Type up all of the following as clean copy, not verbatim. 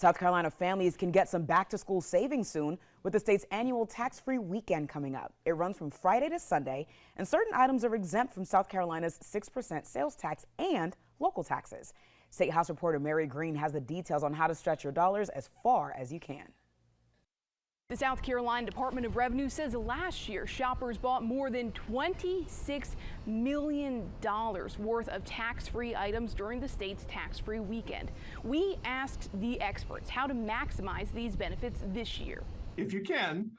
South Carolina families can get some back-to-school savings soon with the state's annual tax-free weekend coming up. It runs from Friday to Sunday, and certain items are exempt from South Carolina's 6% sales tax and local taxes. State House reporter Mary Green has the details on how to stretch your dollars as far as you can. The South Carolina Department of Revenue says last year shoppers bought more than $26 million worth of tax-free items during the state's tax-free weekend. We asked the experts how to maximize these benefits this year. If you can,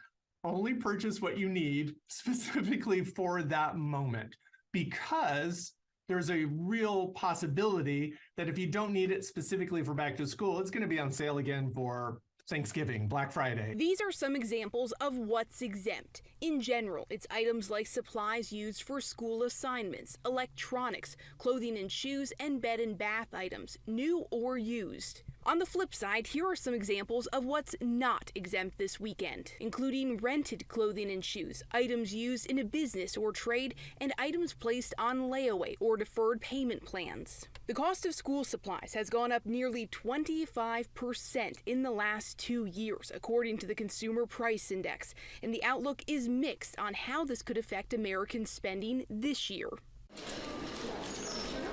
only purchase what you need specifically for that moment, because there's a real possibility that if you don't need it specifically for back to school, it's going to be on sale again for Thanksgiving, Black Friday. These are some examples of what's exempt. In general, it's items like supplies used for school assignments, electronics, clothing and shoes, and bed and bath items, new or used. On the flip side, here are some examples of what's not exempt this weekend, including rented clothing and shoes, items used in a business or trade, and items placed on layaway or deferred payment plans. The cost of school supplies has gone up nearly 25% in the last 2 years, according to the Consumer Price Index, and the outlook is mixed on how this could affect American spending this year.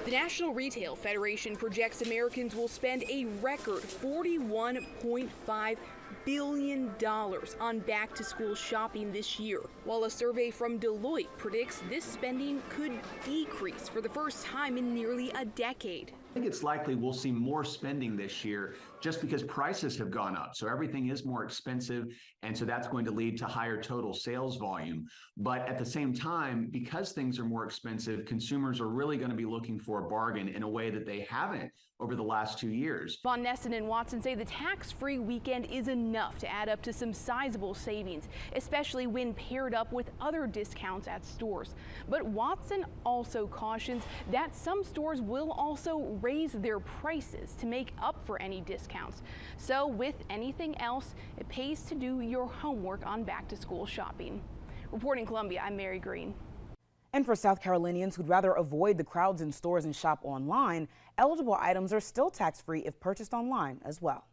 The National Retail Federation projects Americans will spend a record $41.5 billion on back-to-school shopping this year, while a survey from Deloitte predicts this spending could decrease for the first time in nearly a decade. I think it's likely we'll see more spending this year just because prices have gone up. So everything is more expensive, and so that's going to lead to higher total sales volume. But at the same time, because things are more expensive, consumers are really going to be looking for a bargain in a way that they haven't over the last 2 years. Von Nessen and Watson say the tax-free weekend is enough to add up to some sizable savings, especially when paired up with other discounts at stores. But Watson also cautions that some stores will also raise their prices to make up for any discounts. So with anything else, it pays to do your homework on back-to-school shopping. Reporting Columbia, I'm Mary Green. And for South Carolinians who'd rather avoid the crowds in stores and shop online, eligible items are still tax-free if purchased online as well.